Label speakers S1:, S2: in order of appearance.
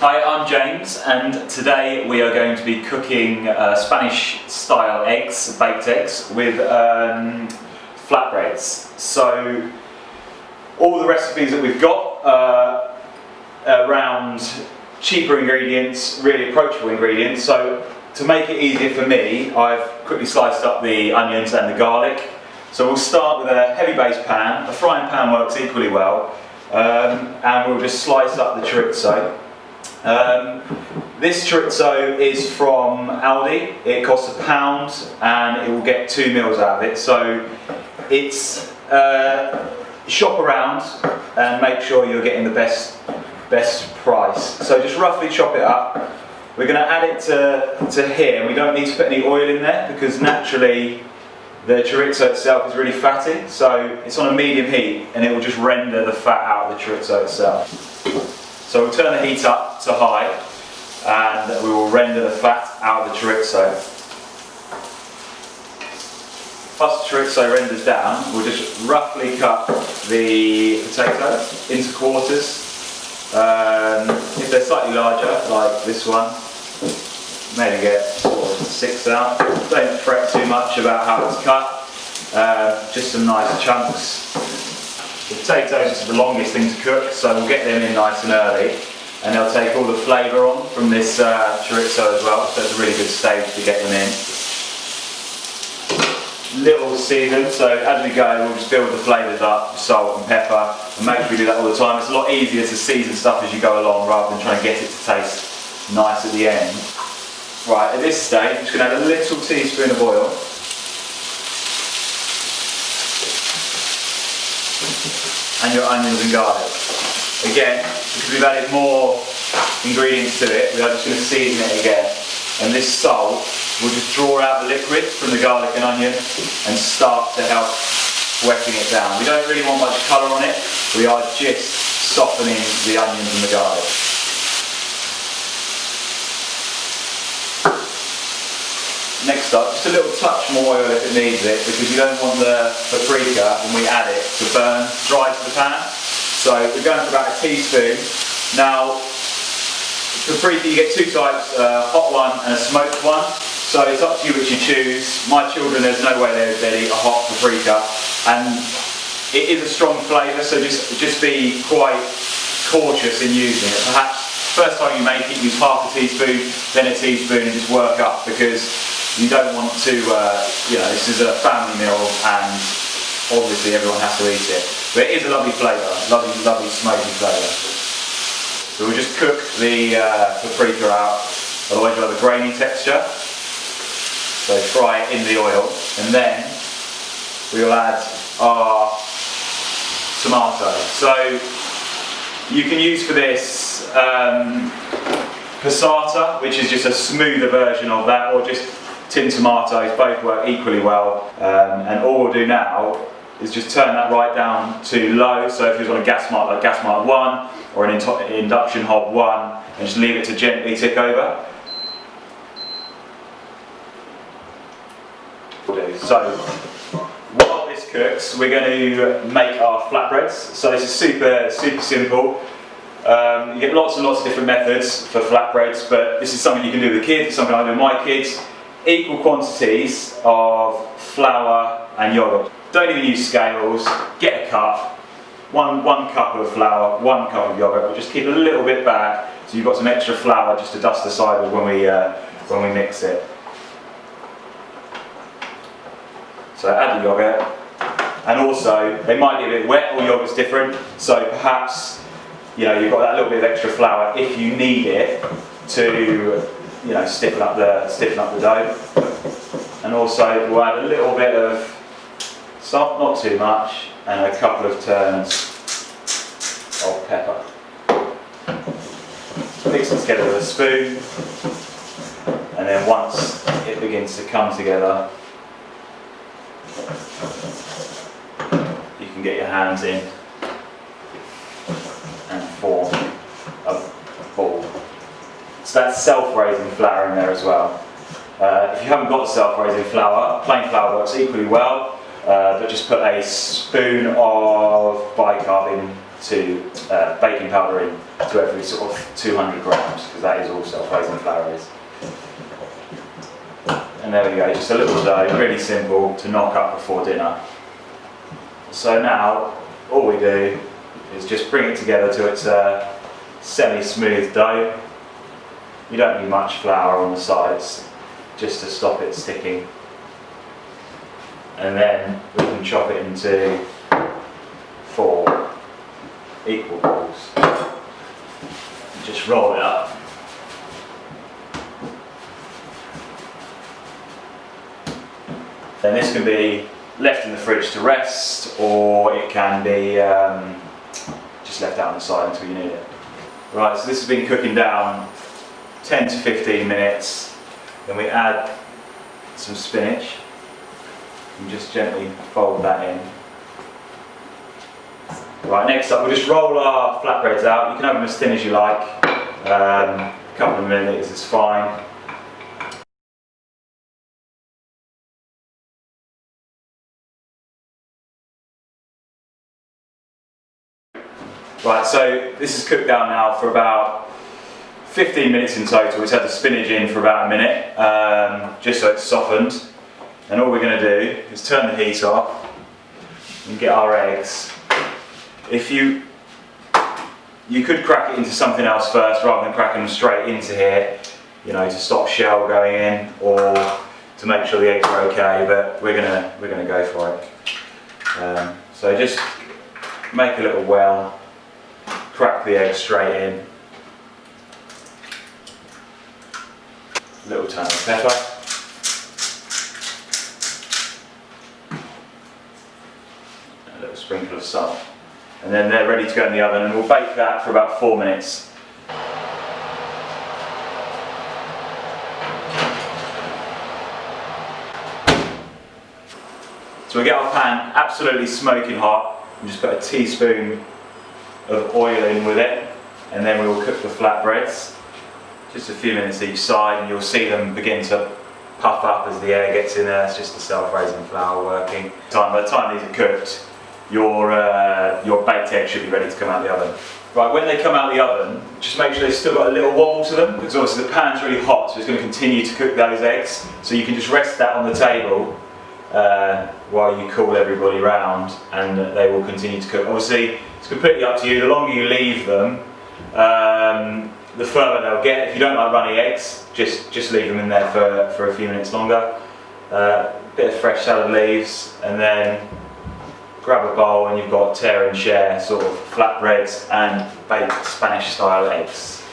S1: Hi, I'm James, and today we are going to be cooking Spanish-style eggs, baked eggs, with flatbreads. So, all the recipes that we've got are around cheaper ingredients, really approachable ingredients. So, to make it easier for me, I've quickly sliced up the onions and the garlic. So we'll start with a heavy base pan. A frying pan works equally well, and we'll just slice up the chorizo. This chorizo is from Aldi. It costs £1 and it will get 2 meals out of it. So it's shop around and make sure you're getting the best price. So just roughly chop it up. We're going to add it to here. We don't need to put any oil in there because naturally the chorizo itself is really fatty. So it's on a medium heat and it will just render the fat out of the chorizo itself. So we'll turn the heat up to high and we will render the fat out of the chorizo. Once the chorizo renders down, we'll just roughly cut the potato into quarters. If they're slightly larger, like this one, maybe get sort of 6 out. Don't fret too much about how it's cut, just some nice chunks. The potatoes are the longest thing to cook, so we'll get them in nice and early, and they'll take all the flavour on from this chorizo as well, so it's a really good stage to get them in. Little season, so as we go we'll just build the flavours up, salt and pepper, and make sure we do that all the time. It's a lot easier to season stuff as you go along rather than trying to get it to taste nice at the end. Right, at this stage I'm just going to add a little teaspoon of oil. And your onions and garlic. Again, because we've added more ingredients to it, we are just going to season it again. And this salt will just draw out the liquid from the garlic and onion and start to help wetting it down. We don't really want much colour on it, we are just softening the onions and the garlic. Next up, just a little touch more oil if it needs it, because you don't want the paprika, when we add it, to burn dry to the pan. So we're going for about a teaspoon. Now, paprika, you get 2 types, a hot one and a smoked one. So it's up to you which you choose. My children, there's no way they'd eat a hot paprika. And it is a strong flavour, so just be quite cautious in using it. Perhaps first time you make it, use half a teaspoon, then a teaspoon, and just work up, because you don't want to, this is a family meal and obviously everyone has to eat it. But it is a lovely flavour, lovely smoky flavour. So we'll just cook the paprika out, otherwise you'll have a grainy texture. So fry it in the oil, and then we'll add our tomato. So you can use for this passata, which is just a smoother version of that, or just tin tomatoes. Both work equally well. And all we'll do now is just turn that right down to low. So if you're on a gas mark like gas mark 1 or an induction hob 1, and just leave it to gently tick over. So while this cooks, we're going to make our flatbreads. So this is super simple. You get lots and lots of different methods for flatbreads, but this is something you can do with the kids. It's something I do with my kids. Equal quantities of flour and yogurt. Don't even use scales. Get a cup. One cup of flour, 1 cup of yogurt. We'll just keep a little bit back, so you've got some extra flour just to dust aside with when we mix it. So add the yogurt, and also they might be a bit wet, or yogurt's different. So perhaps you've got that little bit of extra flour if you need it to stiffen up the dough. And also we'll add a little bit of salt, not too much, and a couple of turns of pepper. Mix it together with a spoon, and then once it begins to come together, you can get your hands in and form a ball. So that's self-raising flour in there as well. If you haven't got self-raising flour, plain flour works equally well, but just put a spoon of bicarb to baking powder in to every sort of 200 grams, because that is all self-raising flour is. And there we go, just a little dough, really simple to knock up before dinner. So now all we do is just bring it together to its semi-smooth dough. You don't need much flour on the sides, just to stop it sticking. And then we can chop it into 4 equal balls. Just roll it up. Then this can be left in the fridge to rest, or it can be just left out on the side until you need it. Right, so this has been cooking down 10 to 15 minutes. Then we add some spinach and just gently fold that in. Right, next up we'll just roll our flatbreads out. You can have them as thin as you like. A couple of minutes is fine. Right, so this is cooked down now for about 15 minutes in total. It's had the spinach in for about a minute, just so it's softened. And all we're going to do is turn the heat off and get our eggs. If you could crack it into something else first rather than cracking them straight into here, you know, to stop shell going in or to make sure the eggs are okay. But we're gonna go for it. So just make a little well. Crack the egg straight in. A little turn of pepper. A little sprinkle of salt. And then they're ready to go in the oven, and we'll bake that for about 4 minutes. So we get our pan absolutely smoking hot, and just put a teaspoon of oil in with it, and then we will cook the flatbreads just a few minutes each side, and you'll see them begin to puff up as the air gets in there. It's just the self-raising flour working. By the time these are cooked, your baked egg should be ready to come out of the oven. Right, when they come out of the oven, just make sure they've still got a little wobble to them, because obviously the pan's really hot, so it's going to continue to cook those eggs. So you can just rest that on the table while you cool everybody round, and they will continue to cook. Obviously, it's completely up to you. The longer you leave them, the firmer they'll get. If you don't like runny eggs, just leave them in there for a few minutes longer. Bit of fresh salad leaves, and then grab a bowl and you've got tear and share sort of flatbreads and baked Spanish style eggs.